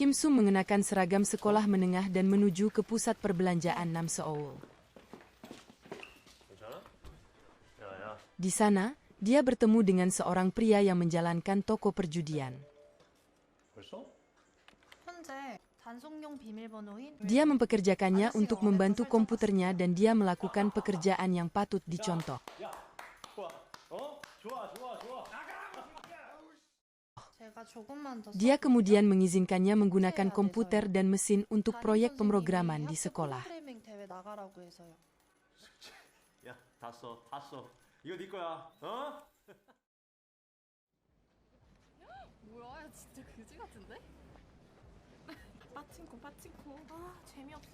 Kim Sum mengenakan seragam sekolah menengah dan menuju ke pusat perbelanjaan Nam Seoul. Di sana, dia bertemu dengan seorang pria yang menjalankan toko perjudian. Dia mempekerjakannya untuk membantu komputernya dan dia melakukan pekerjaan yang patut dicontoh. Dia kemudian mengizinkannya menggunakan komputer dan mesin untuk proyek pemrograman di sekolah.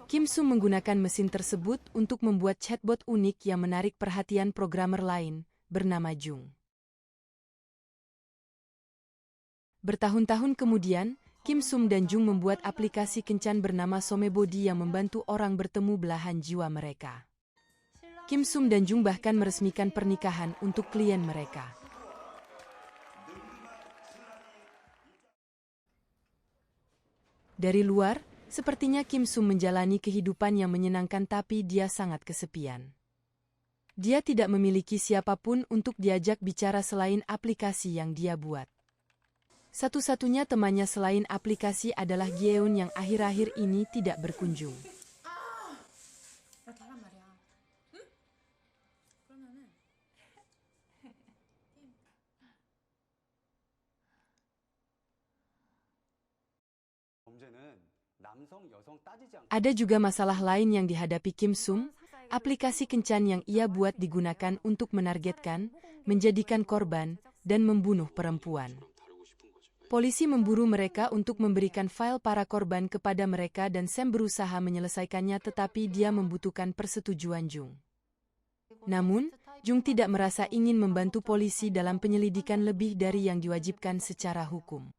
Kim Sum menggunakan mesin tersebut untuk membuat chatbot unik yang menarik perhatian programmer lain, bernama Jung. Bertahun-tahun kemudian, Kim Sum dan Jung membuat aplikasi kencan bernama Somebody yang membantu orang bertemu belahan jiwa mereka. Kim Sum dan Jung bahkan meresmikan pernikahan untuk klien mereka. Dari luar, sepertinya Kim Sum menjalani kehidupan yang menyenangkan tapi dia sangat kesepian. Dia tidak memiliki siapapun untuk diajak bicara selain aplikasi yang dia buat. Satu-satunya temannya selain aplikasi adalah Gyeon yang akhir-akhir ini tidak berkunjung. Ada juga masalah lain yang dihadapi Kim Sum. Aplikasi kencan yang ia buat digunakan untuk menargetkan, menjadikan korban, dan membunuh perempuan. Polisi memburu mereka untuk memberikan file para korban kepada mereka dan Sam berusaha menyelesaikannya tetapi dia membutuhkan persetujuan Jung. Namun, Jung tidak merasa ingin membantu polisi dalam penyelidikan lebih dari yang diwajibkan secara hukum.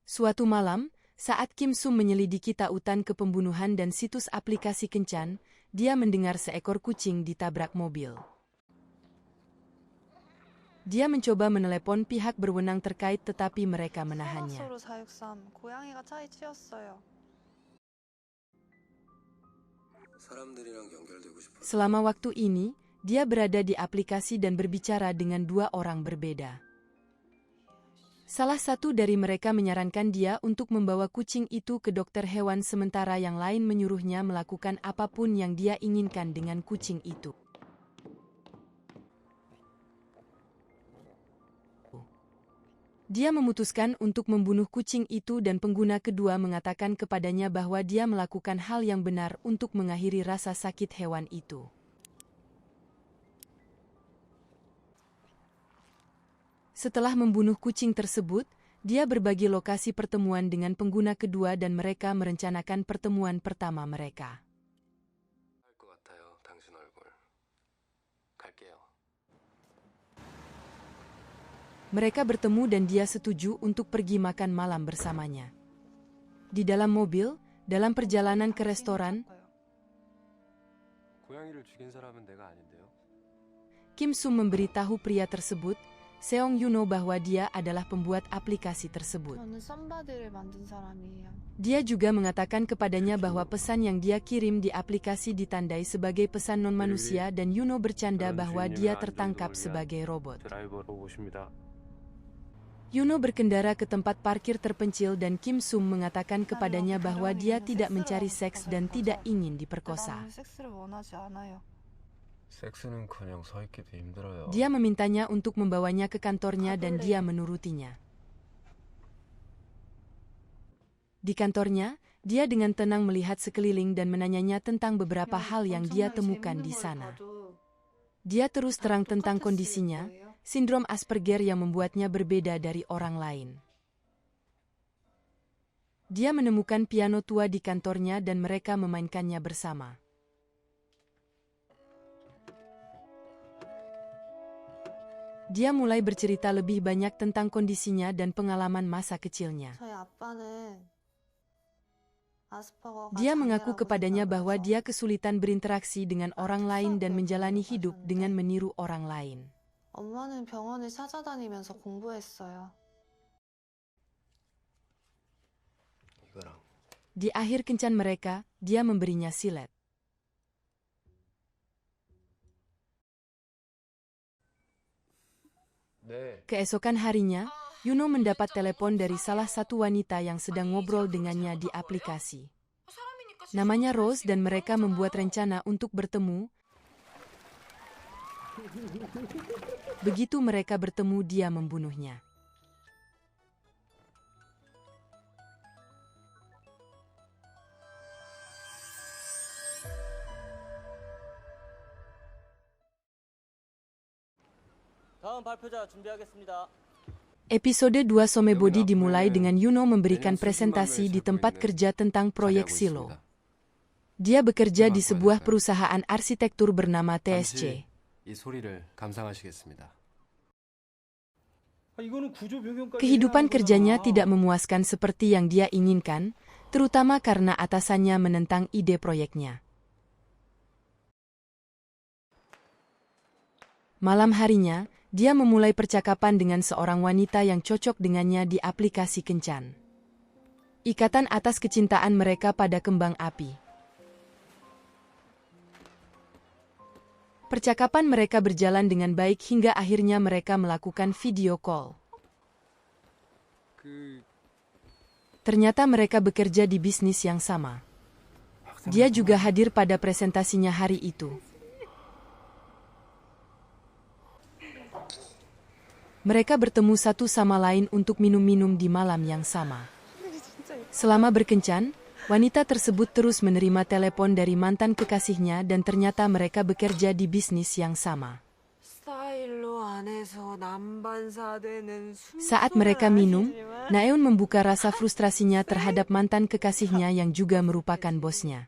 Suatu malam, saat Kim Sum menyelidiki tautan kepembunuhan dan situs aplikasi kencan, dia mendengar seekor kucing ditabrak mobil. Dia mencoba menelepon pihak berwenang terkait tetapi mereka menahannya. Selama waktu ini, dia berada di aplikasi dan berbicara dengan dua orang berbeda. Salah satu dari mereka menyarankan dia untuk membawa kucing itu ke dokter hewan sementara yang lain menyuruhnya melakukan apapun yang dia inginkan dengan kucing itu. Dia memutuskan untuk membunuh kucing itu dan pengguna kedua mengatakan kepadanya bahwa dia melakukan hal yang benar untuk mengakhiri rasa sakit hewan itu. Setelah membunuh kucing tersebut, dia berbagi lokasi pertemuan dengan pengguna kedua dan mereka merencanakan pertemuan pertama mereka. Mereka bertemu dan dia setuju untuk pergi makan malam bersamanya. Di dalam mobil, dalam perjalanan ke restoran, Kim Sum memberitahu pria tersebut, Seong Yuno, bahwa dia adalah pembuat aplikasi tersebut. Dia juga mengatakan kepadanya bahwa pesan yang dia kirim di aplikasi ditandai sebagai pesan non-manusia dan Yuno bercanda bahwa dia tertangkap sebagai robot. Yuno berkendara ke tempat parkir terpencil dan Kim Sum mengatakan kepadanya bahwa dia tidak mencari seks dan tidak ingin diperkosa. Dia memintanya untuk membawanya ke kantornya dan dia menurutinya. Di kantornya, dia dengan tenang melihat sekeliling dan menanyanya tentang beberapa hal yang dia temukan di sana. Dia terus terang tentang kondisinya, sindrom Asperger yang membuatnya berbeda dari orang lain. Dia menemukan piano tua di kantornya dan mereka memainkannya bersama. Dia mulai bercerita lebih banyak tentang kondisinya dan pengalaman masa kecilnya. Dia mengaku kepadanya bahwa dia kesulitan berinteraksi dengan orang lain dan menjalani hidup dengan meniru orang lain. Di akhir kencan mereka, dia memberinya silet. Keesokan harinya, Yuno mendapat telepon dari salah satu wanita yang sedang ngobrol dengannya di aplikasi. Namanya Rose dan mereka membuat rencana untuk bertemu. Begitu mereka bertemu, dia membunuhnya. Episode 2 Somebody dimulai dengan Yuno memberikan presentasi di tempat kerja tentang proyek Silo. Dia bekerja di sebuah perusahaan arsitektur bernama TSC. Kehidupan kerjanya tidak memuaskan seperti yang dia inginkan, terutama karena atasannya menentang ide proyeknya. Malam harinya, dia memulai percakapan dengan seorang wanita yang cocok dengannya di aplikasi kencan. Ikatan atas kecintaan mereka pada kembang api. Percakapan mereka berjalan dengan baik hingga akhirnya mereka melakukan video call. Ternyata mereka bekerja di bisnis yang sama. Dia juga hadir pada presentasinya hari itu. Mereka bertemu satu sama lain untuk minum-minum di malam yang sama. Selama berkencan, wanita tersebut terus menerima telepon dari mantan kekasihnya dan ternyata mereka bekerja di bisnis yang sama. Saat mereka minum, Naeun membuka rasa frustrasinya terhadap mantan kekasihnya yang juga merupakan bosnya.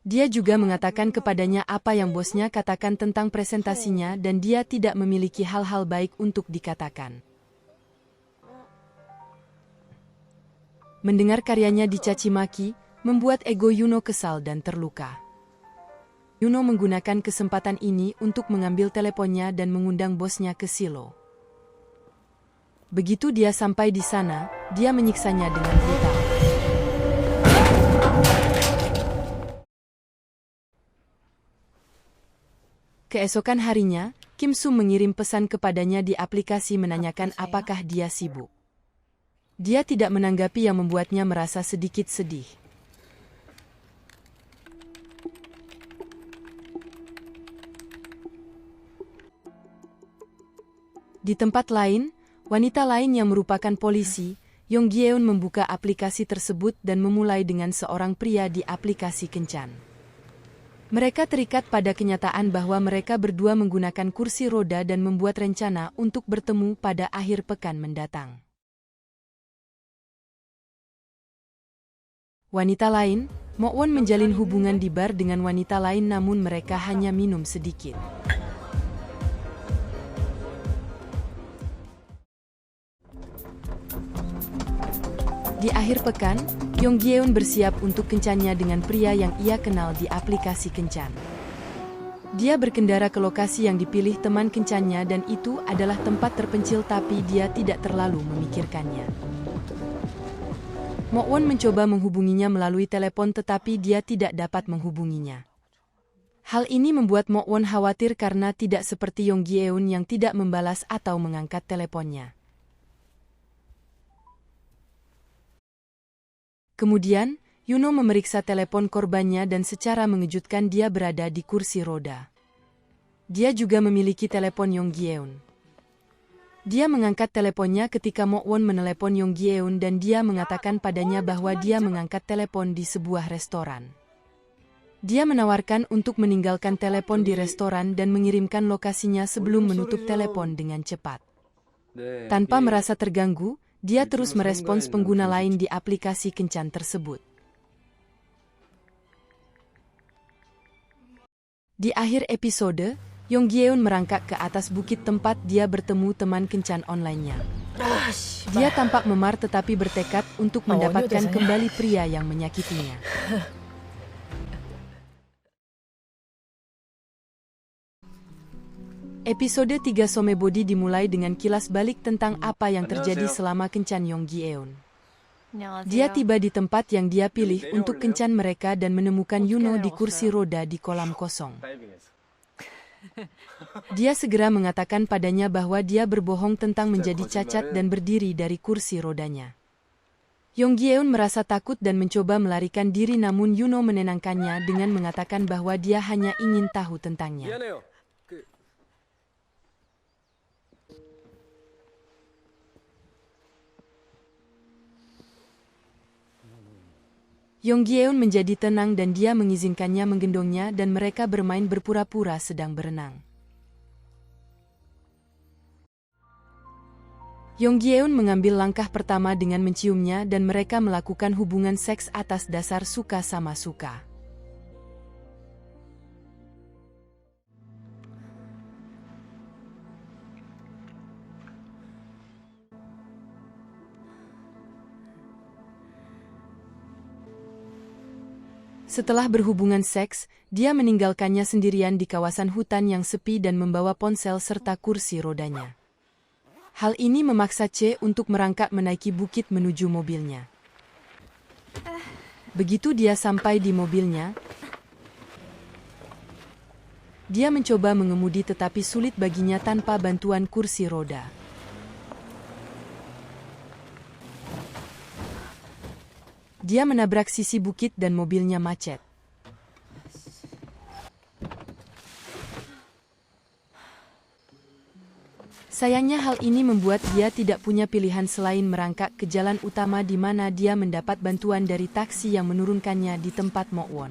Dia juga mengatakan kepadanya apa yang bosnya katakan tentang presentasinya dan dia tidak memiliki hal-hal baik untuk dikatakan. Mendengar karyanya dicaci maki, membuat ego Yuno kesal dan terluka. Yuno menggunakan kesempatan ini untuk mengambil teleponnya dan mengundang bosnya ke Silo. Begitu dia sampai di sana, dia menyiksanya dengan brutal. Keesokan harinya, Kim Sum mengirim pesan kepadanya di aplikasi menanyakan apakah dia sibuk. Dia tidak menanggapi yang membuatnya merasa sedikit sedih. Di tempat lain, wanita lain yang merupakan polisi, Yong Gyeon membuka aplikasi tersebut dan memulai dengan seorang pria di aplikasi kencan. Mereka terikat pada kenyataan bahwa mereka berdua menggunakan kursi roda dan membuat rencana untuk bertemu pada akhir pekan mendatang. Wanita lain, Mo Won menjalin hubungan di bar dengan wanita lain namun mereka hanya minum sedikit. Di akhir pekan, Yong Gyeon bersiap untuk kencannya dengan pria yang ia kenal di aplikasi kencan. Dia berkendara ke lokasi yang dipilih teman kencannya dan itu adalah tempat terpencil tapi dia tidak terlalu memikirkannya. Mo Won mencoba menghubunginya melalui telepon tetapi dia tidak dapat menghubunginya. Hal ini membuat Mo Won khawatir karena tidak seperti Yong Gyeon yang tidak membalas atau mengangkat teleponnya. Kemudian, Yuno memeriksa telepon korbannya dan secara mengejutkan dia berada di kursi roda. Dia juga memiliki telepon Yong Gyeon. Dia mengangkat teleponnya ketika Mo Won menelepon Yong Gyeon dan dia mengatakan padanya bahwa dia mengangkat telepon di sebuah restoran. Dia menawarkan untuk meninggalkan telepon di restoran dan mengirimkan lokasinya sebelum menutup telepon dengan cepat. Tanpa merasa terganggu, dia terus merespons pengguna lain di aplikasi kencan tersebut. Di akhir episode, Yong Gyeon merangkak ke atas bukit tempat dia bertemu teman kencan online-nya. Dia tampak memar tetapi bertekad untuk mendapatkan kembali pria yang menyakitinya. Episode 3 Somebody dimulai dengan kilas balik tentang apa yang terjadi selama kencan Yong Gyeon. Dia tiba di tempat yang dia pilih untuk kencan mereka dan menemukan Yuno di kursi roda di kolam kosong. Dia segera mengatakan padanya bahwa dia berbohong tentang menjadi cacat dan berdiri dari kursi rodanya. Yonggi-eun merasa takut dan mencoba melarikan diri, namun Yuno menenangkannya dengan mengatakan bahwa dia hanya ingin tahu tentangnya. Yonggi-eun menjadi tenang dan dia mengizinkannya menggendongnya dan mereka bermain berpura-pura sedang berenang. Yonggi-eun mengambil langkah pertama dengan menciumnya dan mereka melakukan hubungan seks atas dasar suka sama suka. Setelah berhubungan seks, dia meninggalkannya sendirian di kawasan hutan yang sepi dan membawa ponsel serta kursi rodanya. Hal ini memaksa Che untuk merangkak menaiki bukit menuju mobilnya. Begitu dia sampai di mobilnya, dia mencoba mengemudi tetapi sulit baginya tanpa bantuan kursi roda. Dia menabrak sisi bukit dan mobilnya macet. Sayangnya hal ini membuat dia tidak punya pilihan selain merangkak ke jalan utama di mana dia mendapat bantuan dari taksi yang menurunkannya di tempat Mo-won.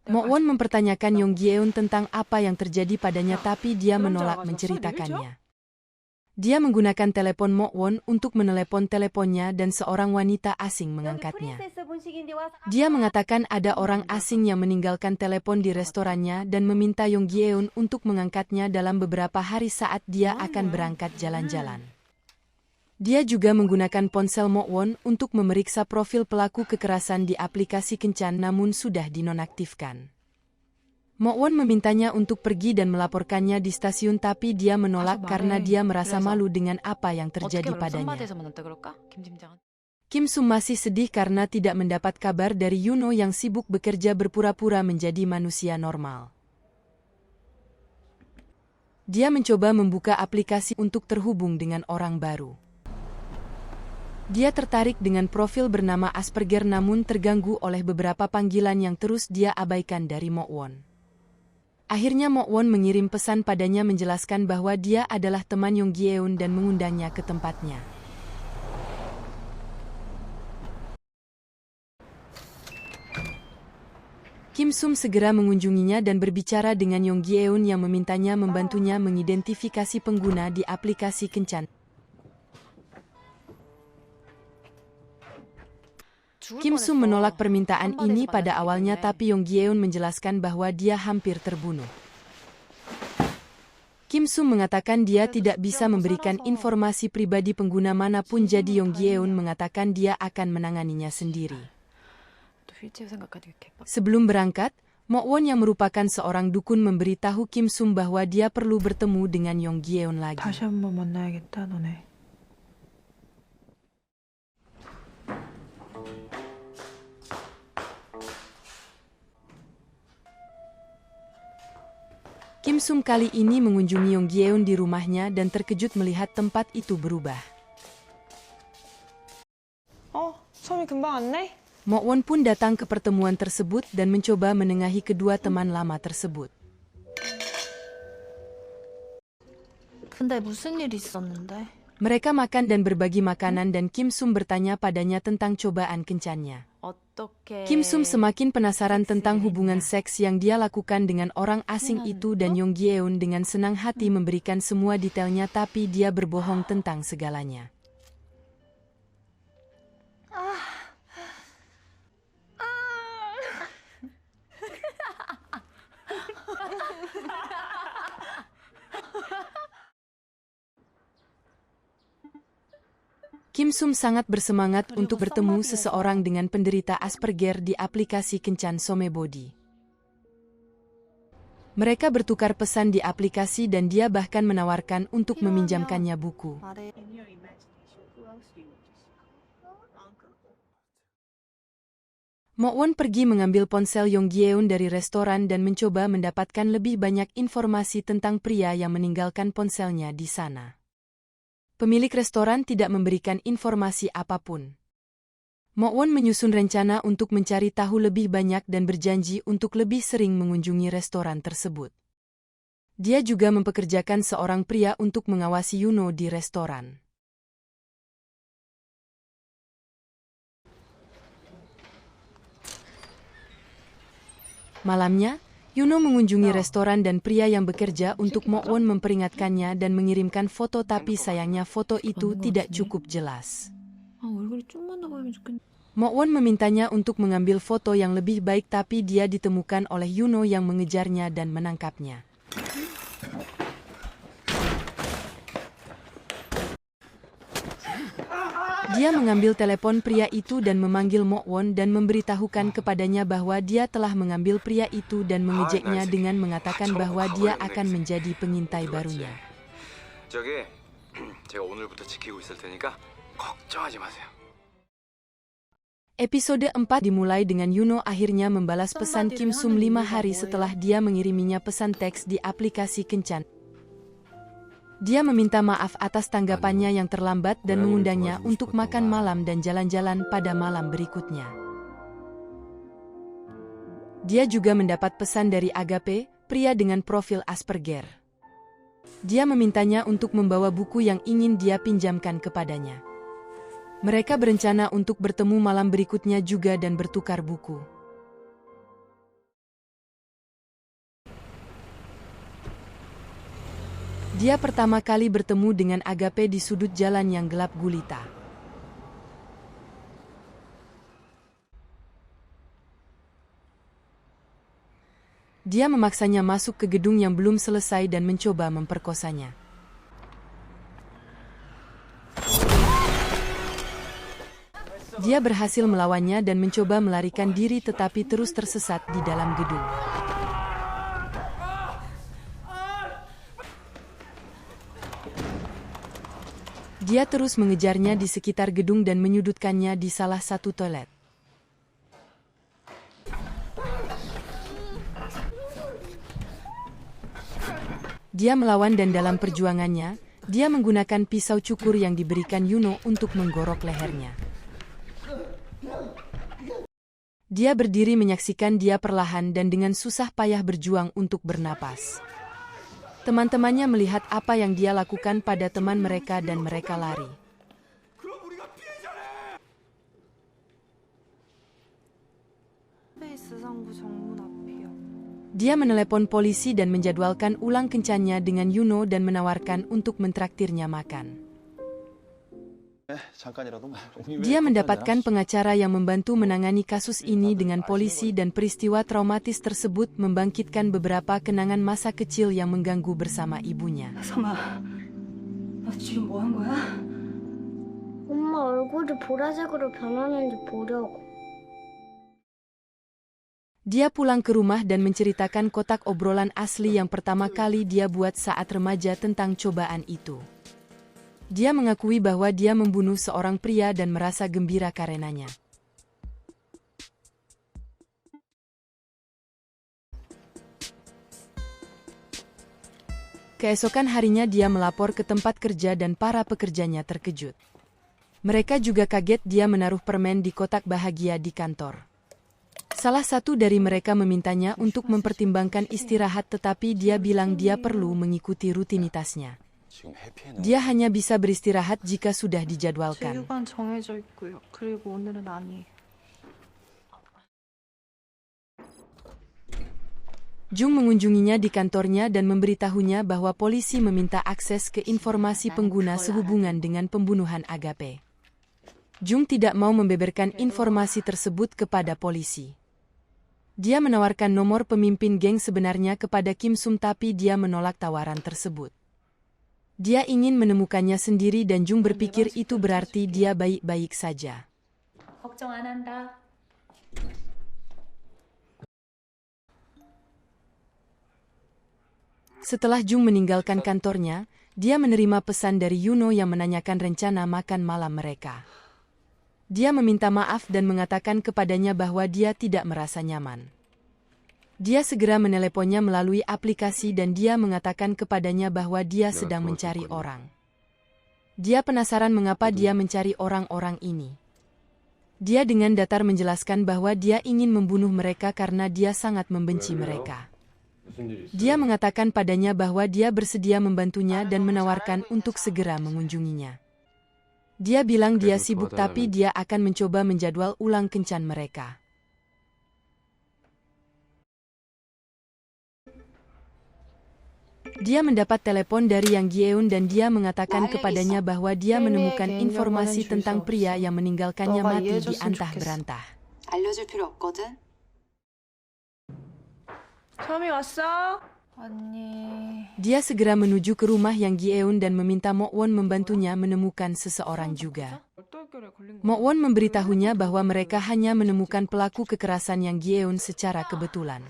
Mo-won mempertanyakan Yonggi-eun tentang apa yang terjadi padanya tapi dia menolak menceritakannya. Dia menggunakan telepon Mo-won untuk menelepon teleponnya dan seorang wanita asing mengangkatnya. Dia mengatakan ada orang asing yang meninggalkan telepon di restorannya dan meminta Yonggi-eun untuk mengangkatnya dalam beberapa hari saat dia akan berangkat jalan-jalan. Dia juga menggunakan ponsel Mo-won untuk memeriksa profil pelaku kekerasan di aplikasi kencan namun sudah dinonaktifkan. Mo-won memintanya untuk pergi dan melaporkannya di stasiun tapi dia menolak karena dia merasa malu dengan apa yang terjadi padanya. Kim Sum masih sedih karena tidak mendapat kabar dari Yuno yang sibuk bekerja berpura-pura menjadi manusia normal. Dia mencoba membuka aplikasi untuk terhubung dengan orang baru. Dia tertarik dengan profil bernama Asperger namun terganggu oleh beberapa panggilan yang terus dia abaikan dari Mo-won. Akhirnya Mo-won mengirim pesan padanya menjelaskan bahwa dia adalah teman Yonggi-eun dan mengundangnya ke tempatnya. Kim Sum segera mengunjunginya dan berbicara dengan Yonggi-eun yang memintanya membantunya mengidentifikasi pengguna di aplikasi kencan. Kim Sum menolak permintaan ini pada awalnya tapi Yonggi-eun menjelaskan bahwa dia hampir terbunuh. Kim Sum mengatakan dia tidak bisa memberikan informasi pribadi pengguna manapun jadi Yonggi-eun mengatakan dia akan menanganinya sendiri. Sebelum berangkat, Mo-won yang merupakan seorang dukun memberitahu Kim Sum bahwa dia perlu bertemu dengan Yonggi-eun lagi. Kim Sum kali ini mengunjungi Yonggi-eun di rumahnya dan terkejut melihat tempat itu berubah. Mo-won pun datang ke pertemuan tersebut dan mencoba menengahi kedua teman lama tersebut. Mereka makan dan berbagi makanan dan Kim Sum bertanya padanya tentang cobaan kencannya. Kim Sum semakin penasaran tentang hubungan seks yang dia lakukan dengan orang asing itu dan Yonggi-eun dengan senang hati memberikan semua detailnya tapi dia berbohong tentang segalanya. Kim Sum sangat bersemangat untuk bertemu seseorang dengan penderita Asperger di aplikasi kencan Somebody. Mereka bertukar pesan di aplikasi dan dia bahkan menawarkan untuk meminjamkannya buku. Mo-won pergi mengambil ponsel Yong Gyeon dari restoran dan mencoba mendapatkan lebih banyak informasi tentang pria yang meninggalkan ponselnya di sana. Pemilik restoran tidak memberikan informasi apapun. Mo-won menyusun rencana untuk mencari tahu lebih banyak dan berjanji untuk lebih sering mengunjungi restoran tersebut. Dia juga mempekerjakan seorang pria untuk mengawasi Yuno di restoran. Malamnya, Yuno mengunjungi restoran dan pria yang bekerja untuk Mo-won memperingatkannya dan mengirimkan foto, tapi sayangnya foto itu tidak cukup jelas. Mo-won memintanya untuk mengambil foto yang lebih baik, tapi dia ditemukan oleh Yuno yang mengejarnya dan menangkapnya. Dia mengambil telepon pria itu dan memanggil Mo-won dan memberitahukan kepadanya bahwa dia telah mengambil pria itu dan mengejeknya dengan mengatakan bahwa dia akan menjadi pengintai barunya. Episode 4 dimulai dengan Yuno akhirnya membalas pesan Kim Sum 5 hari setelah dia mengiriminya pesan teks di aplikasi kencan. Dia meminta maaf atas tanggapannya yang terlambat dan mengundangnya untuk makan malam dan jalan-jalan pada malam berikutnya. Dia juga mendapat pesan dari Agape, pria dengan profil Asperger. Dia memintanya untuk membawa buku yang ingin dia pinjamkan kepadanya. Mereka berencana untuk bertemu malam berikutnya juga dan bertukar buku. Dia pertama kali bertemu dengan Agape di sudut jalan yang gelap gulita. Dia memaksanya masuk ke gedung yang belum selesai dan mencoba memperkosanya. Dia berhasil melawannya dan mencoba melarikan diri tetapi terus tersesat di dalam gedung. Dia terus mengejarnya di sekitar gedung dan menyudutkannya di salah satu toilet. Dia melawan dan dalam perjuangannya, dia menggunakan pisau cukur yang diberikan Yuno untuk menggorok lehernya. Dia berdiri menyaksikan dia perlahan dan dengan susah payah berjuang untuk bernapas. Teman-temannya melihat apa yang dia lakukan pada teman mereka dan mereka lari. Dia menelepon polisi dan menjadwalkan ulang kencannya dengan Yuno dan menawarkan untuk mentraktirnya makan. Dia mendapatkan pengacara yang membantu menangani kasus ini dengan polisi dan peristiwa traumatis tersebut membangkitkan beberapa kenangan masa kecil yang mengganggu bersama ibunya. 엄마 얼굴이 보라색으로 변하는지 보려고. Dia pulang ke rumah dan menceritakan kotak obrolan asli yang pertama kali dia buat saat remaja tentang cobaan itu. Dia mengakui bahwa dia membunuh seorang pria dan merasa gembira karenanya. Keesokan harinya dia melapor ke tempat kerja dan para pekerjanya terkejut. Mereka juga kaget dia menaruh permen di kotak bahagia di kantor. Salah satu dari mereka memintanya untuk mempertimbangkan istirahat tetapi dia bilang dia perlu mengikuti rutinitasnya. Dia hanya bisa beristirahat jika sudah dijadwalkan. Jung mengunjunginya di kantornya dan memberitahunya bahwa polisi meminta akses ke informasi pengguna sehubungan dengan pembunuhan Agape. Jung tidak mau membeberkan informasi tersebut kepada polisi. Dia menawarkan nomor pemimpin geng sebenarnya kepada Kim Sum tapi dia menolak tawaran tersebut. Dia ingin menemukannya sendiri dan Jung berpikir itu berarti dia baik-baik saja. 걱정 안 한다. Setelah Jung meninggalkan kantornya, dia menerima pesan dari Yuno yang menanyakan rencana makan malam mereka. Dia meminta maaf dan mengatakan kepadanya bahwa dia tidak merasa nyaman. Dia segera meneleponnya melalui aplikasi dan dia mengatakan kepadanya bahwa dia sedang mencari orang. Dia penasaran mengapa dia mencari orang-orang ini. Dia dengan datar menjelaskan bahwa dia ingin membunuh mereka karena dia sangat membenci mereka. Dia mengatakan padanya bahwa dia bersedia membantunya dan menawarkan untuk segera mengunjunginya. Dia bilang dia sibuk tapi dia akan mencoba menjadwal ulang kencan mereka. Dia mendapat telepon dari Yang Gyeon dan dia mengatakan kepadanya bahwa dia menemukan informasi tentang pria yang meninggalkannya mati di antah berantah. 알려줄 필요 없거든. 섬이 왔어? 언니. Dia segera menuju ke rumah Yang Gyeon dan meminta Mokwon membantunya menemukan seseorang juga. Mokwon memberitahunya bahwa mereka hanya menemukan pelaku kekerasan Yang Gyeon secara kebetulan.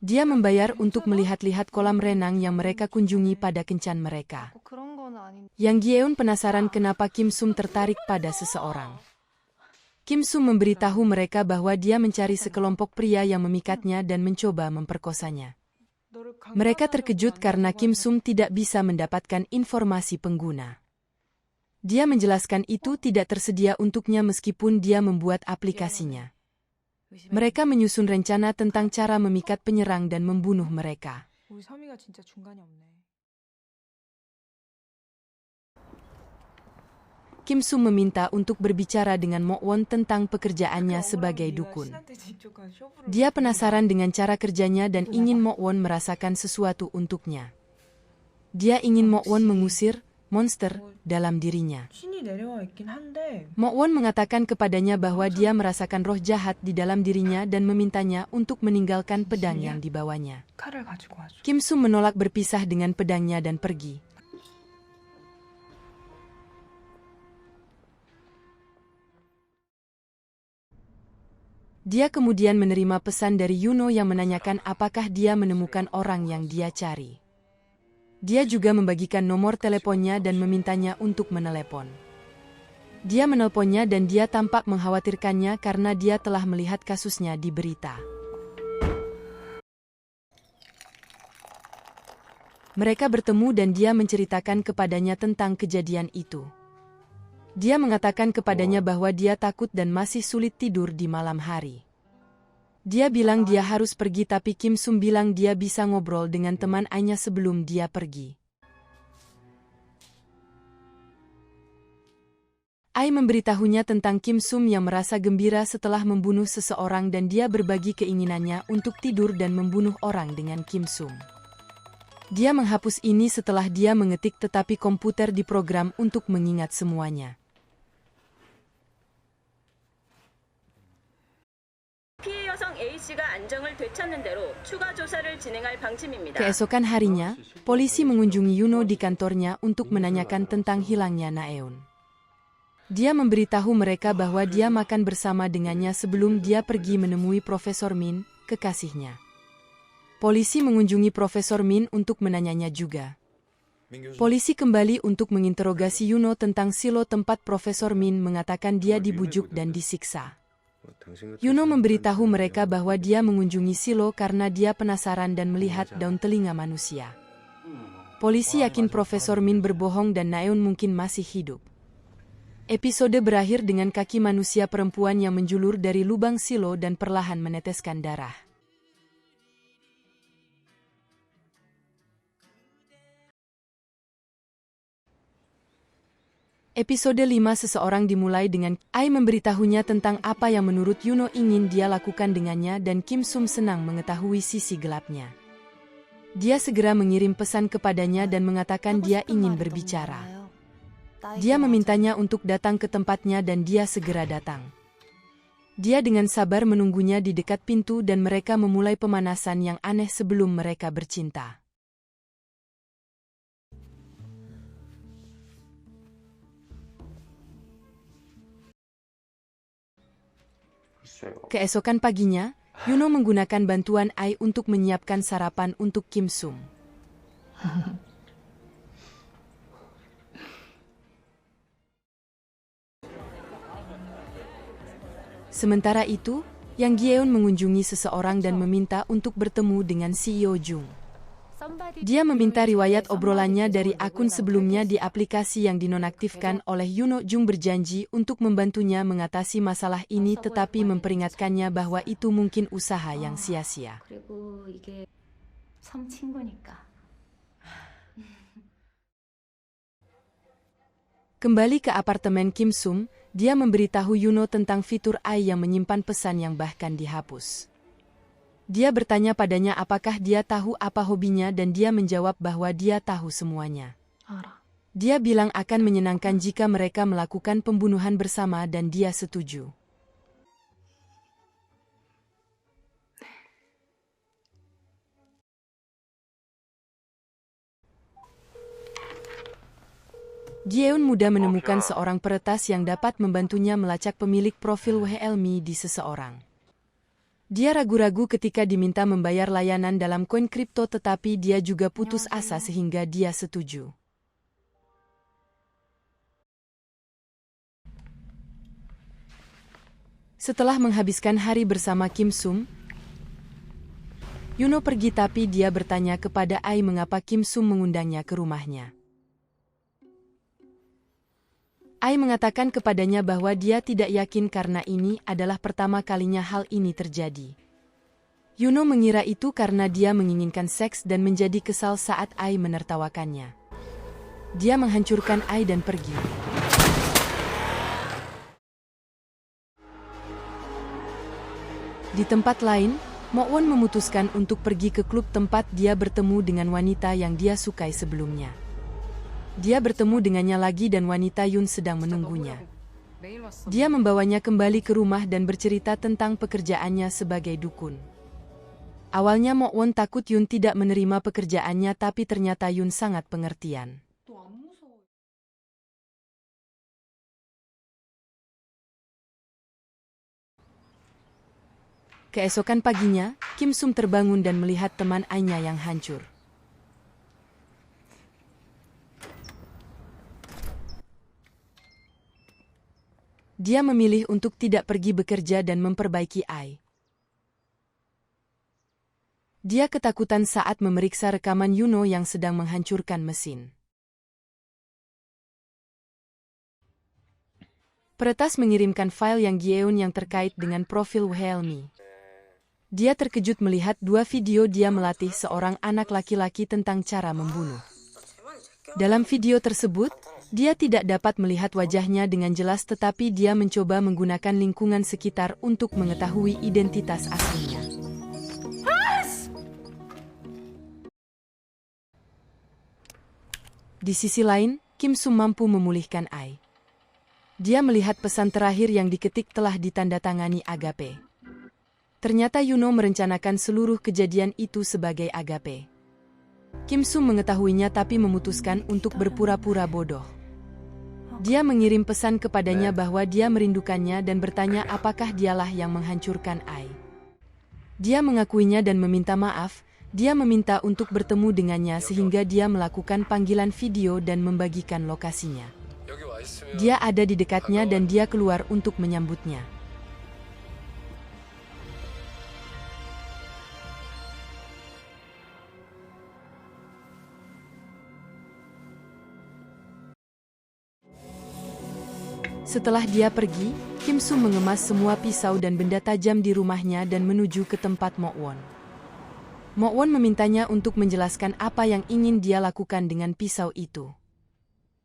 Dia membayar untuk melihat-lihat kolam renang yang mereka kunjungi pada kencan mereka. Yang Gyeon penasaran kenapa Kim Sum tertarik pada seseorang. Kim Sum memberitahu mereka bahwa dia mencari sekelompok pria yang memikatnya dan mencoba memperkosanya. Mereka terkejut karena Kim Sum tidak bisa mendapatkan informasi pengguna. Dia menjelaskan itu tidak tersedia untuknya meskipun dia membuat aplikasinya. Mereka menyusun rencana tentang cara memikat penyerang dan membunuh mereka. Kim Sum meminta untuk berbicara dengan Mokwon tentang pekerjaannya sebagai dukun. Dia penasaran dengan cara kerjanya dan ingin Mokwon merasakan sesuatu untuknya. Dia ingin Mokwon mengusir monster dalam dirinya. Mokwon mengatakan kepadanya bahwa dia merasakan roh jahat di dalam dirinya dan memintanya untuk meninggalkan pedang yang dibawanya. Kim Sum menolak berpisah dengan pedangnya dan pergi. Dia kemudian menerima pesan dari Yuno yang menanyakan apakah dia menemukan orang yang dia cari. Dia juga membagikan nomor teleponnya dan memintanya untuk menelepon. Dia menelponnya dan dia tampak mengkhawatirkannya karena dia telah melihat kasusnya di berita. Mereka bertemu dan dia menceritakan kepadanya tentang kejadian itu. Dia mengatakan kepadanya bahwa dia takut dan masih sulit tidur di malam hari. Dia bilang dia harus pergi tapi Kim Sum bilang dia bisa ngobrol dengan teman Anya sebelum dia pergi. Ai memberitahunya tentang Kim Sum yang merasa gembira setelah membunuh seseorang dan dia berbagi keinginannya untuk tidur dan membunuh orang dengan Kim Sum. Dia menghapus ini setelah dia mengetik tetapi komputer diprogram untuk mengingat semuanya. 피해 여성 A씨가 안정을 되찾는 대로 추가 조사를 진행할 방침입니다. Keesokan harinya, polisi mengunjungi Yuno di kantornya untuk menanyakan tentang hilangnya Naeun. Dia memberitahu mereka bahwa dia makan bersama dengannya sebelum dia pergi menemui Profesor Min, kekasihnya. Polisi mengunjungi Profesor Min untuk menanyanya juga. Polisi kembali untuk menginterogasi Yuno tentang silo tempat Profesor Min mengatakan dia dibujuk dan disiksa. Yuno memberitahu mereka bahwa dia mengunjungi silo karena dia penasaran dan melihat daun telinga manusia. Polisi yakin Profesor Min berbohong dan Naeun mungkin masih hidup. Episode berakhir dengan kaki manusia perempuan yang menjulur dari lubang silo dan perlahan meneteskan darah. Episode 5 seseorang dimulai dengan Ai memberitahunya tentang apa yang menurut Yuno ingin dia lakukan dengannya dan Kim Sum senang mengetahui sisi gelapnya. Dia segera mengirim pesan kepadanya dan mengatakan dia ingin berbicara. Dia memintanya untuk datang ke tempatnya dan dia segera datang. Dia dengan sabar menunggunya di dekat pintu dan mereka memulai pemanasan yang aneh sebelum mereka bercinta. Keesokan paginya, Yuno menggunakan bantuan Ai untuk menyiapkan sarapan untuk Kim Sum. Sementara itu, Yang Gyeon mengunjungi seseorang dan meminta untuk bertemu dengan CEO Jung. Dia meminta riwayat obrolannya dari akun sebelumnya di aplikasi yang dinonaktifkan oleh Yuno. Jung berjanji untuk membantunya mengatasi masalah ini tetapi memperingatkannya bahwa itu mungkin usaha yang sia-sia. 그리고 이게 성 친구니까. Kembali ke apartemen Kim Sum, dia memberitahu Yuno tentang fitur Ai yang menyimpan pesan yang bahkan dihapus. Dia bertanya padanya apakah dia tahu apa hobinya dan dia menjawab bahwa dia tahu semuanya. Dia bilang akan menyenangkan jika mereka melakukan pembunuhan bersama dan dia setuju. Gyeon mudah menemukan seorang peretas yang dapat membantunya melacak pemilik profil WHLME di seseorang. Dia ragu-ragu ketika diminta membayar layanan dalam koin kripto tetapi dia juga putus asa sehingga dia setuju. Setelah menghabiskan hari bersama Kim Sum, Yuno pergi tapi dia bertanya kepada Ai mengapa Kim Sum mengundangnya ke rumahnya. Ai mengatakan kepadanya bahwa dia tidak yakin karena ini adalah pertama kalinya hal ini terjadi. Yuno mengira itu karena dia menginginkan seks dan menjadi kesal saat Ai menertawakannya. Dia menghancurkan Ai dan pergi. Di tempat lain, Mo-won memutuskan untuk pergi ke klub tempat dia bertemu dengan wanita yang dia sukai sebelumnya. Dia bertemu dengannya lagi dan wanita Yun sedang menunggunya. Dia membawanya kembali ke rumah dan bercerita tentang pekerjaannya sebagai dukun. Awalnya Mo-won takut Yun tidak menerima pekerjaannya tapi ternyata Yun sangat pengertian. Keesokan paginya, Kim Sum terbangun dan melihat teman Ai-nya yang hancur. Dia memilih untuk tidak pergi bekerja dan memperbaiki Ai. Dia ketakutan saat memeriksa rekaman Yuno yang sedang menghancurkan mesin. Peretas mengirimkan file Yang Gyeon yang terkait dengan profil WHLME. Dia terkejut melihat dua video dia melatih seorang anak laki-laki tentang cara membunuh. Dalam video tersebut, dia tidak dapat melihat wajahnya dengan jelas tetapi dia mencoba menggunakan lingkungan sekitar untuk mengetahui identitas aslinya. Di sisi lain, Kim Sum mampu memulihkan Ai. Dia melihat pesan terakhir yang diketik telah ditandatangani Agape. Ternyata Yuno merencanakan seluruh kejadian itu sebagai Agape. Kim Sum mengetahuinya tapi memutuskan untuk berpura-pura bodoh. Dia mengirim pesan kepadanya bahwa dia merindukannya dan bertanya apakah dialah yang menghancurkan Ai. Dia mengakuinya dan meminta maaf. Dia meminta untuk bertemu dengannya sehingga dia melakukan panggilan video dan membagikan lokasinya. Dia ada di dekatnya dan dia keluar untuk menyambutnya. Setelah dia pergi, Kim Sum mengemas semua pisau dan benda tajam di rumahnya dan menuju ke tempat Mo-won. Mo-won memintanya untuk menjelaskan apa yang ingin dia lakukan dengan pisau itu.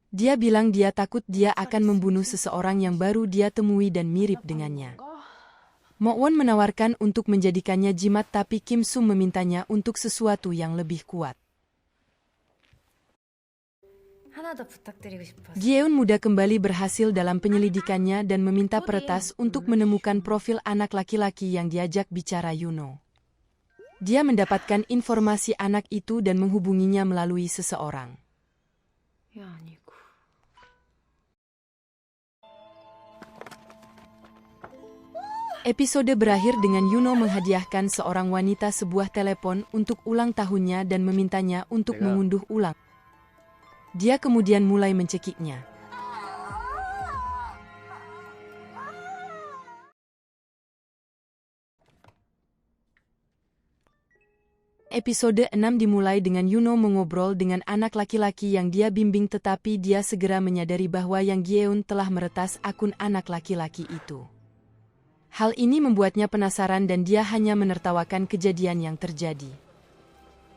Dia bilang dia takut dia akan membunuh seseorang yang baru dia temui dan mirip dengannya. Mo-won menawarkan untuk menjadikannya jimat tapi Kim Sum memintanya untuk sesuatu yang lebih kuat. Gyeon muda kembali berhasil dalam penyelidikannya dan meminta peretas untuk menemukan profil anak laki-laki yang diajak bicara Yuno. Dia mendapatkan informasi anak itu dan menghubunginya melalui seseorang. Episode berakhir dengan Yuno menghadiahkan seorang wanita sebuah telepon untuk ulang tahunnya dan memintanya untuk mengunduh ulang. Dia kemudian mulai mencekiknya. Episode 6 dimulai dengan Yuno mengobrol dengan anak laki-laki yang dia bimbing, tetapi dia segera menyadari bahwa Yang Gyeon telah meretas akun anak laki-laki itu. Hal ini membuatnya penasaran dan dia hanya menertawakan kejadian yang terjadi.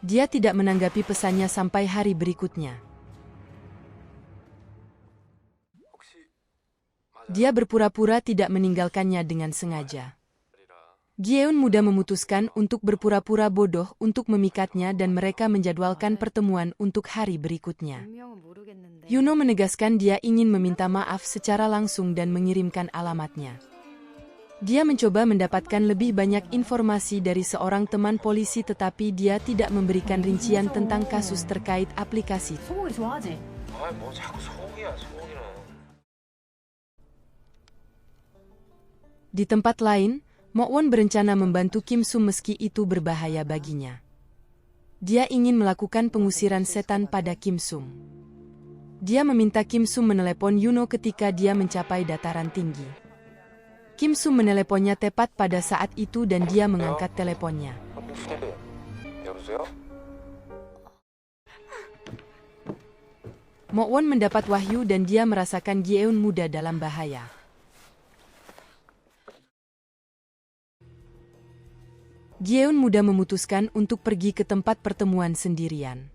Dia tidak menanggapi pesannya sampai hari berikutnya. Dia berpura-pura tidak meninggalkannya dengan sengaja. Gyeon muda memutuskan untuk berpura-pura bodoh untuk memikatnya dan mereka menjadwalkan pertemuan untuk hari berikutnya. Yuno menegaskan dia ingin meminta maaf secara langsung dan mengirimkan alamatnya. Dia mencoba mendapatkan lebih banyak informasi dari seorang teman polisi, tetapi dia tidak memberikan rincian tentang kasus terkait aplikasi. Di tempat lain, Mo-won berencana membantu Kim Sum meski itu berbahaya baginya. Dia ingin melakukan pengusiran setan pada Kim Sum. Dia meminta Kim Sum menelepon Yuno ketika dia mencapai dataran tinggi. Kim Sum meneleponnya tepat pada saat itu dan dia mengangkat teleponnya. Mo-won mendapat wahyu dan dia merasakan Gyeon muda dalam bahaya. Gyeon muda memutuskan untuk pergi ke tempat pertemuan sendirian.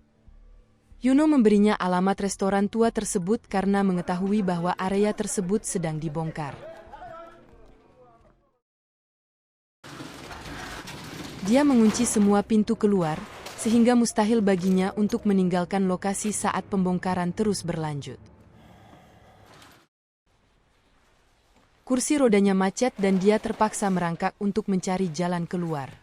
Yuno memberinya alamat restoran tua tersebut karena mengetahui bahwa area tersebut sedang dibongkar. Dia mengunci semua pintu keluar, sehingga mustahil baginya untuk meninggalkan lokasi saat pembongkaran terus berlanjut. Kursi rodanya macet dan dia terpaksa merangkak untuk mencari jalan keluar.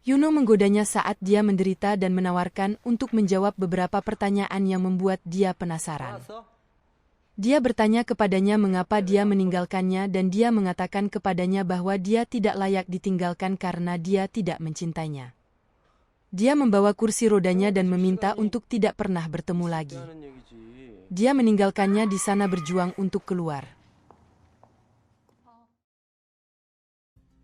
Yuno menggodanya saat dia menderita dan menawarkan untuk menjawab beberapa pertanyaan yang membuat dia penasaran. Dia bertanya kepadanya mengapa dia meninggalkannya dan dia mengatakan kepadanya bahwa dia tidak layak ditinggalkan karena dia tidak mencintainya. Dia membawa kursi rodanya dan meminta untuk tidak pernah bertemu lagi. Dia meninggalkannya di sana berjuang untuk keluar.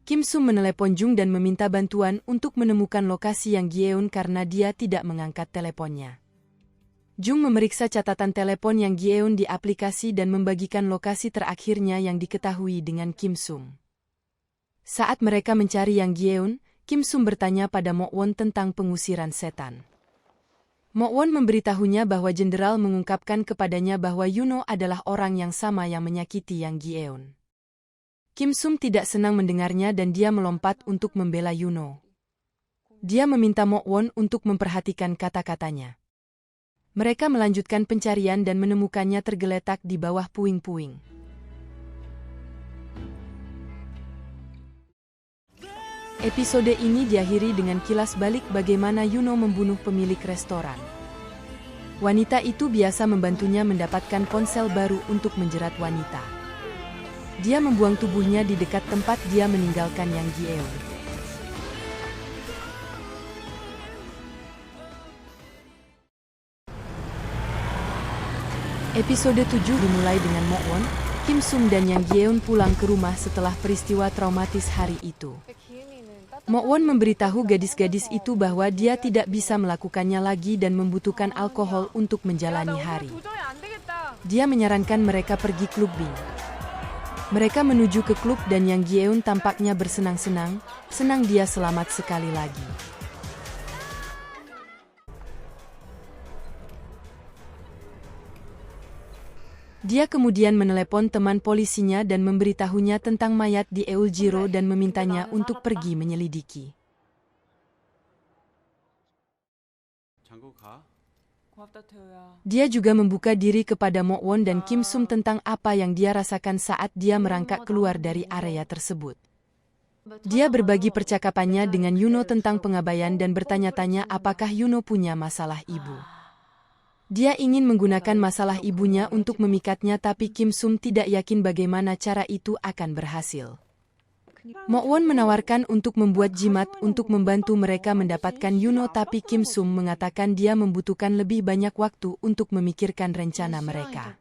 Kim Sum menelepon Jung dan meminta bantuan untuk menemukan lokasi Yang Gyeon karena dia tidak mengangkat teleponnya. Jung memeriksa catatan telepon Yang Gyeon di aplikasi dan membagikan lokasi terakhirnya yang diketahui dengan Kim Sum. Saat mereka mencari Yang Gyeon, Kim Sum bertanya pada Mo-won tentang pengusiran setan. Mo-won memberitahunya bahwa jenderal mengungkapkan kepadanya bahwa Yuno adalah orang yang sama yang menyakiti Yang Gyeon. Kim Sum tidak senang mendengarnya dan dia melompat untuk membela Yuno. Dia meminta Mo-won untuk memperhatikan kata-katanya. Mereka melanjutkan pencarian dan menemukannya tergeletak di bawah puing-puing. Episode ini diakhiri dengan kilas balik bagaimana Yuno membunuh pemilik restoran. Wanita itu biasa membantunya mendapatkan ponsel baru untuk menjerat wanita. Dia membuang tubuhnya di dekat tempat dia meninggalkan Yang Gyeon. Episode 7 dimulai dengan Mo-won, Kim Sum dan Yang Gyeon pulang ke rumah setelah peristiwa traumatis hari itu. Mo-won memberitahu gadis-gadis itu bahwa dia tidak bisa melakukannya lagi dan membutuhkan alkohol untuk menjalani hari. Dia menyarankan mereka pergi klub Bing. Mereka menuju ke klub dan Yang Gyeon tampaknya bersenang-senang, senang dia selamat sekali lagi. Dia kemudian menelepon teman polisinya dan memberitahunya tentang mayat di Euljiro dan memintanya untuk pergi menyelidiki. Dia juga membuka diri kepada Mo-won dan Kim Sum tentang apa yang dia rasakan saat dia merangkak keluar dari area tersebut. Dia berbagi percakapannya dengan Yuno tentang pengabaian dan bertanya-tanya apakah Yuno punya masalah ibu. Dia ingin menggunakan masalah ibunya untuk memikatnya, tapi Kim Sum tidak yakin bagaimana cara itu akan berhasil. Mo Won menawarkan untuk membuat jimat untuk membantu mereka mendapatkan Yuno, tapi Kim Sum mengatakan dia membutuhkan lebih banyak waktu untuk memikirkan rencana mereka.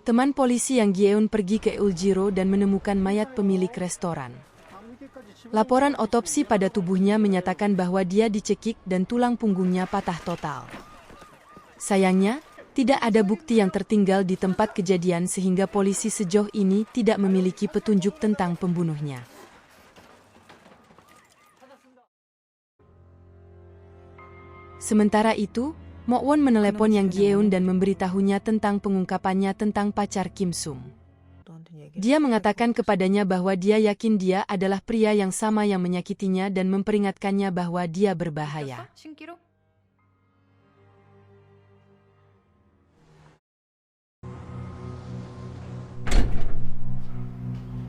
Teman polisi yang Gyeon pergi ke Uljiro dan menemukan mayat pemilik restoran. Laporan otopsi pada tubuhnya menyatakan bahwa dia dicekik dan tulang punggungnya patah total. Sayangnya, tidak ada bukti yang tertinggal di tempat kejadian sehingga polisi sejauh ini tidak memiliki petunjuk tentang pembunuhnya. Sementara itu, Mo Won menelepon Yang Gyeon dan memberitahunya tentang pengungkapannya tentang pacar Kim Sum. Dia mengatakan kepadanya bahwa dia yakin dia adalah pria yang sama yang menyakitinya dan memperingatkannya bahwa dia berbahaya.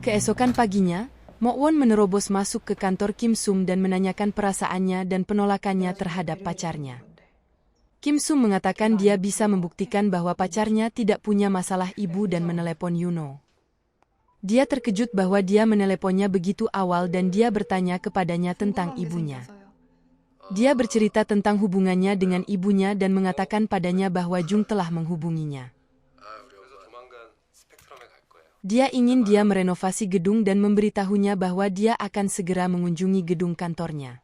Keesokan paginya, Mo Won menerobos masuk ke kantor Kim Sum dan menanyakan perasaannya dan penolakannya terhadap pacarnya. Kim Sum mengatakan dia bisa membuktikan bahwa pacarnya tidak punya masalah ibu dan menelepon Yuno. Dia terkejut bahwa dia meneleponnya begitu awal dan dia bertanya kepadanya tentang ibunya. Dia bercerita tentang hubungannya dengan ibunya dan mengatakan padanya bahwa Jung telah menghubunginya. Dia ingin dia merenovasi gedung dan memberitahunya bahwa dia akan segera mengunjungi gedung kantornya.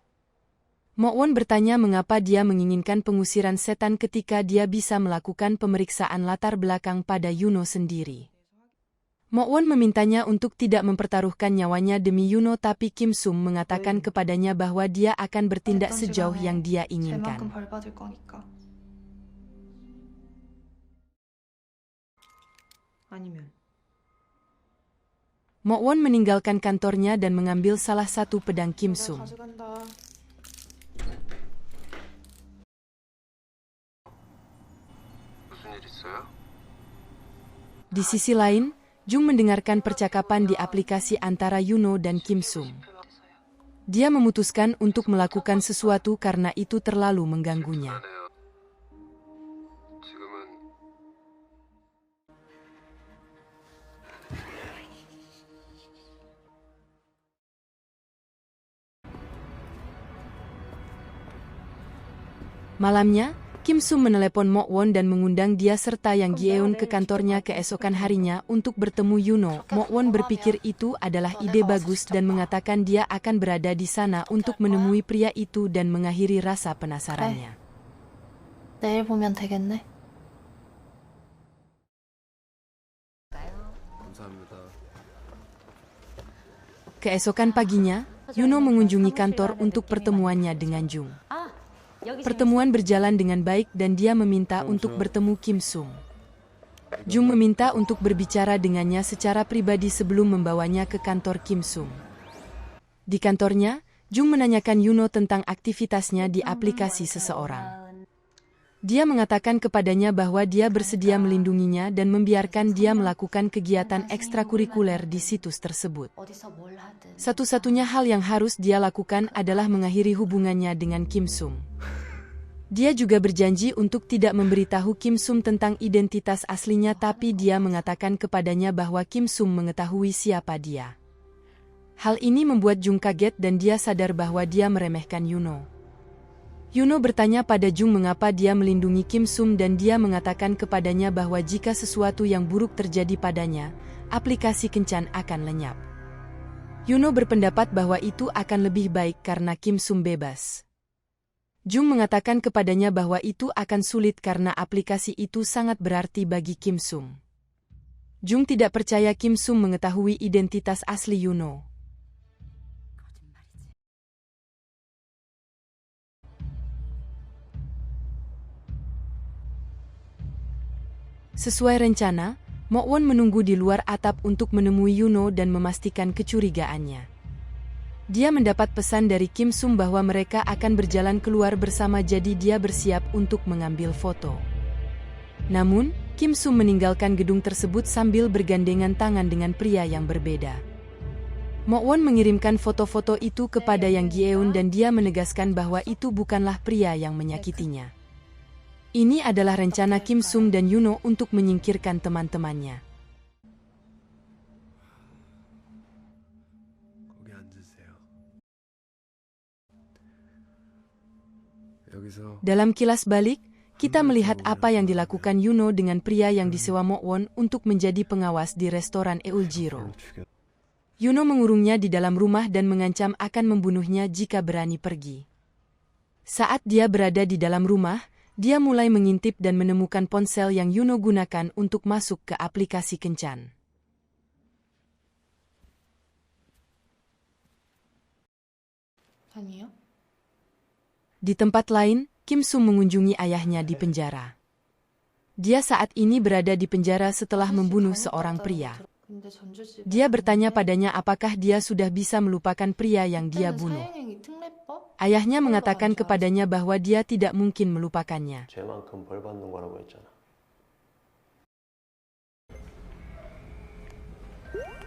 Mo Won bertanya mengapa dia menginginkan pengusiran setan ketika dia bisa melakukan pemeriksaan latar belakang pada Yuno sendiri. Mo Won memintanya untuk tidak mempertaruhkan nyawanya demi Yuno, tapi Kim Sum mengatakan kepadanya bahwa dia akan bertindak sejauh yang dia inginkan. Mo Won meninggalkan kantornya dan mengambil salah satu pedang Kim Sum. Di sisi lain, Jung mendengarkan percakapan di aplikasi antara Yuno dan Kim Sum. Dia memutuskan untuk melakukan sesuatu karena itu terlalu mengganggunya. Malamnya, Kim Sum menelepon Mo Won dan mengundang dia serta Yang Gyeon ke kantornya keesokan harinya untuk bertemu Yuno. Mo Won berpikir itu adalah ide bagus dan mengatakan dia akan berada di sana untuk menemui pria itu dan mengakhiri rasa penasarannya. 내일 보면 되겠네. Keesokan paginya, Yuno mengunjungi kantor untuk pertemuannya dengan Jung. Pertemuan berjalan dengan baik dan dia meminta untuk bertemu Kim Sum. Jung meminta untuk berbicara dengannya secara pribadi sebelum membawanya ke kantor Kim Sum. Di kantornya, Jung menanyakan Yuno tentang aktivitasnya di aplikasi seseorang. Dia mengatakan kepadanya bahwa dia bersedia melindunginya dan membiarkan dia melakukan kegiatan ekstrakurikuler di situs tersebut. Satu-satunya hal yang harus dia lakukan adalah mengakhiri hubungannya dengan Kim Sum. Dia juga berjanji untuk tidak memberitahu Kim Sum tentang identitas aslinya, tapi dia mengatakan kepadanya bahwa Kim Sum mengetahui siapa dia. Hal ini membuat Jung kaget dan dia sadar bahwa dia meremehkan Yuno. Yuno bertanya pada Jung mengapa dia melindungi Kim Sum dan dia mengatakan kepadanya bahwa jika sesuatu yang buruk terjadi padanya, aplikasi kencan akan lenyap. Yuno berpendapat bahwa itu akan lebih baik karena Kim Sum bebas. Jung mengatakan kepadanya bahwa itu akan sulit karena aplikasi itu sangat berarti bagi Kim Sum. Jung tidak percaya Kim Sum mengetahui identitas asli Yuno. Sesuai rencana, Mo Won menunggu di luar atap untuk menemui Yuno dan memastikan kecurigaannya. Dia mendapat pesan dari Kim Sum bahwa mereka akan berjalan keluar bersama, jadi dia bersiap untuk mengambil foto. Namun, Kim Sum meninggalkan gedung tersebut sambil bergandengan tangan dengan pria yang berbeda. Mo Won mengirimkan foto-foto itu kepada Yang Gi-eun dan dia menegaskan bahwa itu bukanlah pria yang menyakitinya. Ini adalah rencana Kim Sum dan Yuno untuk menyingkirkan teman-temannya. Dalam kilas balik, kita melihat apa yang dilakukan Yuno dengan pria yang disewa Mo Won untuk menjadi pengawas di restoran Euljiro. Yuno mengurungnya di dalam rumah dan mengancam akan membunuhnya jika berani pergi. Saat dia berada di dalam rumah, dia mulai mengintip dan menemukan ponsel yang Yuno gunakan untuk masuk ke aplikasi kencan. 아니요. Di tempat lain, Kim Sum mengunjungi ayahnya di penjara. Dia saat ini berada di penjara setelah membunuh seorang pria. Dia bertanya padanya apakah dia sudah bisa melupakan pria yang dia bunuh. Ayahnya mengatakan kepadanya bahwa dia tidak mungkin melupakannya. 죄만큼 벌 받는 거라고 했잖아.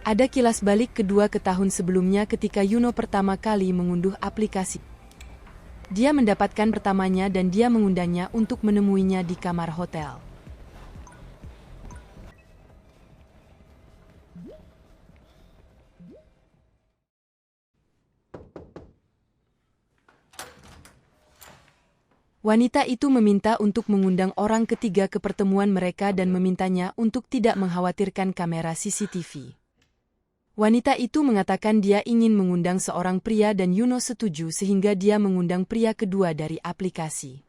Ada kilas balik kedua ke tahun sebelumnya ketika Yuno pertama kali mengunduh aplikasi. Dia mendapatkan pertamanya dan dia mengundangnya untuk menemuinya di kamar hotel. Wanita itu meminta untuk mengundang orang ketiga ke pertemuan mereka dan memintanya untuk tidak mengkhawatirkan kamera CCTV. Wanita itu mengatakan dia ingin mengundang seorang pria dan Yuno setuju sehingga dia mengundang pria kedua dari aplikasi.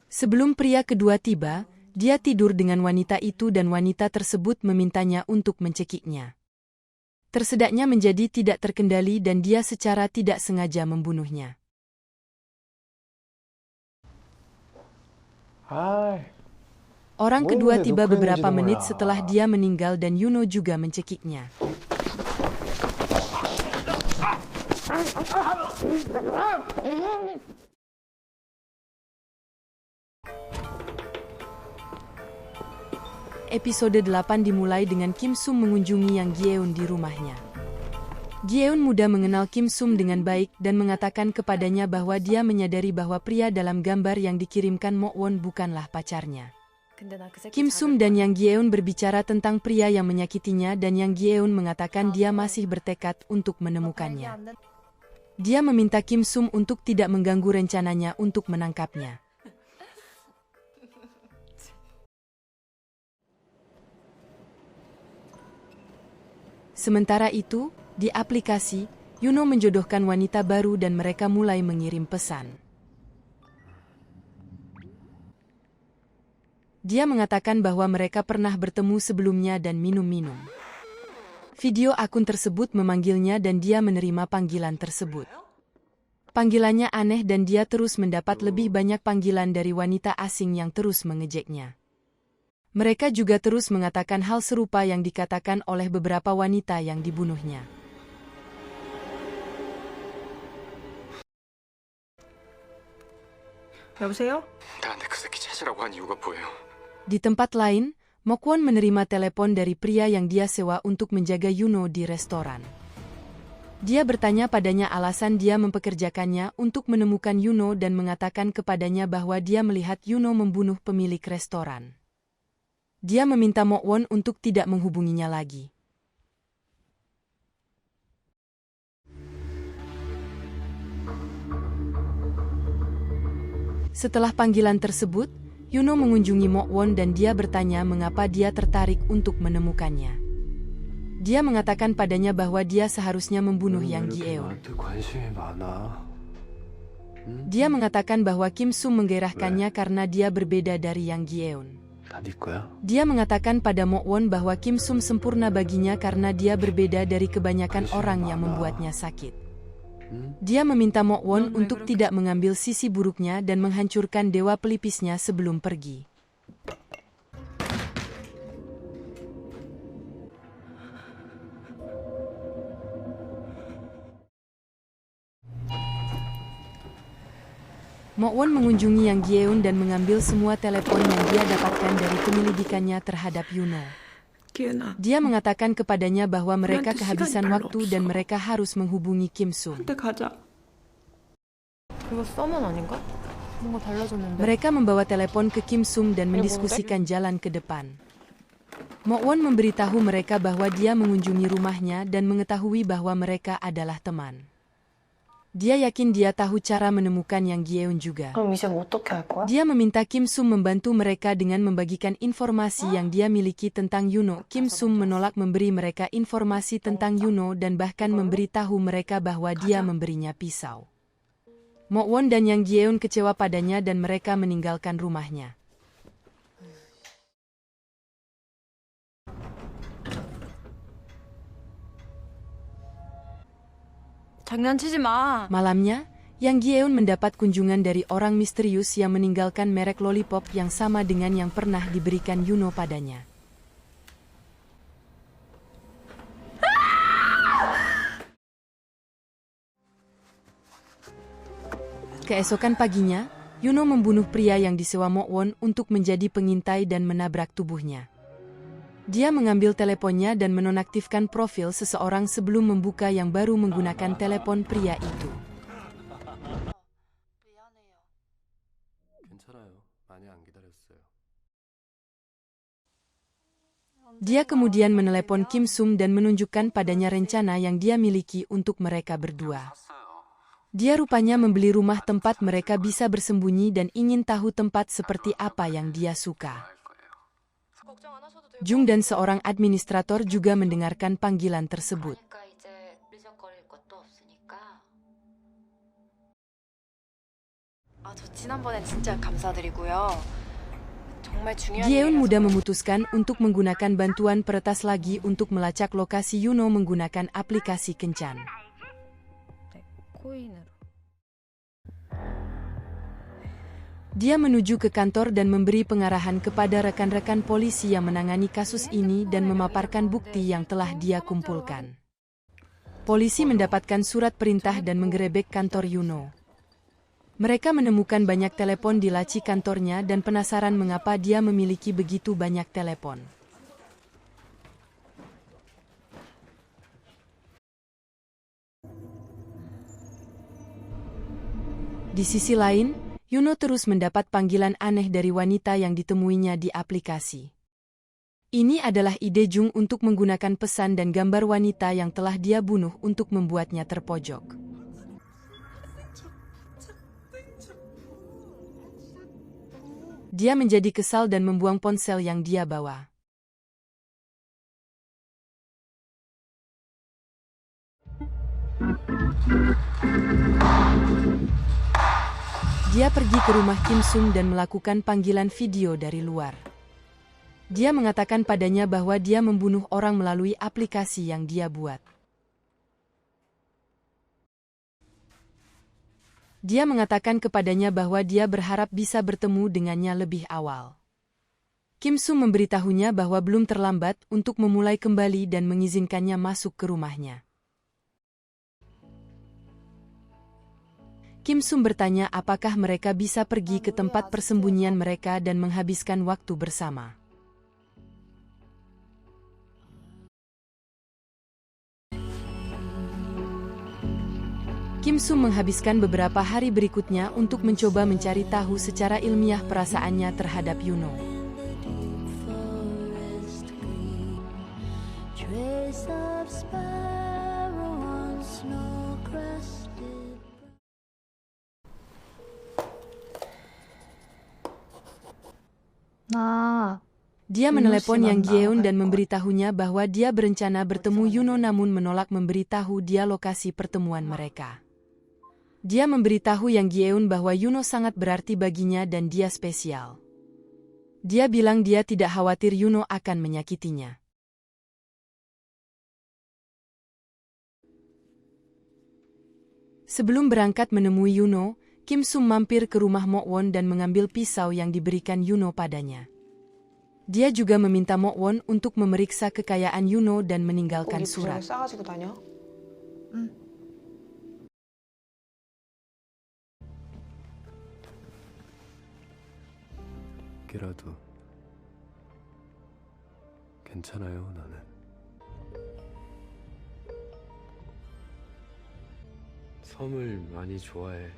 Sebelum pria kedua tiba, dia tidur dengan wanita itu dan wanita tersebut memintanya untuk mencekiknya. Tersedaknya menjadi tidak terkendali dan dia secara tidak sengaja membunuhnya. Orang kedua tiba beberapa menit setelah dia meninggal dan Yuno juga mencekiknya. Episode 8 dimulai dengan Kim Sum mengunjungi Yang Gi-eun di rumahnya. Gi-eun muda mengenal Kim Sum dengan baik dan mengatakan kepadanya bahwa dia menyadari bahwa pria dalam gambar yang dikirimkan Mo Won bukanlah pacarnya. Kim Sum dan Yang Gi-eun berbicara tentang pria yang menyakitinya dan Yang Gi-eun mengatakan dia masih bertekad untuk menemukannya. Dia meminta Kim Sum untuk tidak mengganggu rencananya untuk menangkapnya. Sementara itu, di aplikasi, Yuno menjodohkan wanita baru dan mereka mulai mengirim pesan. Dia mengatakan bahwa mereka pernah bertemu sebelumnya dan minum-minum. Video akun tersebut memanggilnya dan dia menerima panggilan tersebut. Panggilannya aneh dan dia terus mendapat lebih banyak panggilan dari wanita asing yang terus mengejeknya. Mereka juga terus mengatakan hal serupa yang dikatakan oleh beberapa wanita yang dibunuhnya. 여보세요? 나한테 그 새끼 찾으라고 한 이유가 뭐예요? Di tempat lain, Mo Kwon menerima telepon dari pria yang dia sewa untuk menjaga Yuno di restoran. Dia bertanya padanya alasan dia mempekerjakannya untuk menemukan Yuno dan mengatakan kepadanya bahwa dia melihat Yuno membunuh pemilik restoran. Dia meminta Mo Won untuk tidak menghubunginya lagi. Setelah panggilan tersebut, Yuno mengunjungi Mo Won dan dia bertanya mengapa dia tertarik untuk menemukannya. Dia mengatakan padanya bahwa dia seharusnya membunuh Yang Gi-eun. Dia mengatakan bahwa Kim Sum menggairahkannya karena dia berbeda dari Yang Gi-eun. Dia mengatakan pada Mo Won bahwa Kim Sum sempurna baginya karena dia berbeda dari kebanyakan orang yang membuatnya sakit. Dia meminta Mo Won untuk tidak mengambil sisi buruknya dan menghancurkan dewa pelipisnya sebelum pergi. Mo-won mengunjungi Yang Gi-eun dan mengambil semua telepon yang dia dapatkan dari penyelidikannya terhadap Yuno. 기은아, Dia mengatakan kepadanya bahwa mereka Nanti kehabisan 시간이 별로 waktu 없어. dan mereka harus menghubungi Kim Sum. 한테 가자. 이거 써면 아닌가? 뭔가 달라졌는데. Mereka membawa telepon ke Kim Sum dan mendiskusikan jalan ke depan. Mo-won memberitahu mereka bahwa dia mengunjungi rumahnya dan mengetahui bahwa mereka adalah teman. Dia yakin dia tahu cara menemukan Yang Gi-eun juga. 그럼 이제 어떻게 할 거야? Dia meminta Kim Sum membantu mereka dengan membagikan informasi yang dia miliki tentang Yuno. Kim Sum menolak memberi mereka informasi tentang Yuno dan bahkan memberitahu mereka bahwa dia memberinya pisau. Mo-won dan Yang Gi-eun kecewa padanya dan mereka meninggalkan rumahnya. 장난치지 마. Malamnya, Yang Gi-eun mendapat kunjungan dari orang misterius yang meninggalkan merek lollipop yang sama dengan yang pernah diberikan Yuno padanya. Keesokan paginya, Yuno membunuh pria yang disewa Mo-won untuk menjadi pengintai dan menabrak tubuhnya. Dia mengambil teleponnya dan menonaktifkan profil seseorang sebelum membuka yang baru menggunakan telepon pria itu. 괜찮아요. 많이 안 기다렸어요. Dia kemudian menelepon Kim Sum dan menunjukkan padanya rencana yang dia miliki untuk mereka berdua. Dia rupanya membeli rumah tempat mereka bisa bersembunyi dan ingin tahu tempat seperti apa yang dia suka. Jung dan seorang administrator juga mendengarkan panggilan tersebut. 저 지난번에 진짜 감사드리고요. 정말 중요한 Gi-eun 일이라서 mudah memutuskan untuk menggunakan bantuan peretas lagi untuk melacak lokasi Yuno menggunakan aplikasi kencan. 코인으로. Dia menuju ke kantor dan memberi pengarahan kepada rekan-rekan polisi yang menangani kasus ini dan memaparkan bukti yang telah dia kumpulkan. Polisi mendapatkan surat perintah dan menggerebek kantor Yuno. Mereka menemukan banyak telepon di laci kantornya dan penasaran mengapa dia memiliki begitu banyak telepon. Di sisi lain, Yuno terus mendapat panggilan aneh dari wanita yang ditemuinya di aplikasi. Ini adalah ide Jung untuk menggunakan pesan dan gambar wanita yang telah dia bunuh untuk membuatnya terpojok. Dia menjadi kesal dan membuang ponsel yang dia bawa. Dia pergi ke rumah Kim Sum dan melakukan panggilan video dari luar. Dia mengatakan padanya bahwa dia membunuh orang melalui aplikasi yang dia buat. Dia mengatakan kepadanya bahwa dia berharap bisa bertemu dengannya lebih awal. Kim Sum memberitahunya bahwa belum terlambat untuk memulai kembali dan mengizinkannya masuk ke rumahnya. Kim Sum bertanya apakah mereka bisa pergi ke tempat persembunyian mereka dan menghabiskan waktu bersama. Kim Sum menghabiskan beberapa hari berikutnya untuk mencoba mencari tahu secara ilmiah perasaannya terhadap Yuno. 나 Dia menelepon Yang Gi-eun dan memberitahunya bahwa dia berencana bertemu Yuno namun menolak memberitahu dia lokasi pertemuan mereka. Dia memberitahu Yang Gi-eun bahwa Yuno sangat berarti baginya dan dia spesial. Dia bilang dia tidak khawatir Yuno akan menyakitinya. Sebelum berangkat menemui Yuno, Kim Sum mampir ke rumah Mo-won dan mengambil pisau yang diberikan Yuno padanya. Dia juga meminta Mo-won untuk memeriksa kekayaan Yuno dan meninggalkan surat. 싸가지고 다녀? 개라도 괜찮아요, 나는. 섬을 많이 좋아해.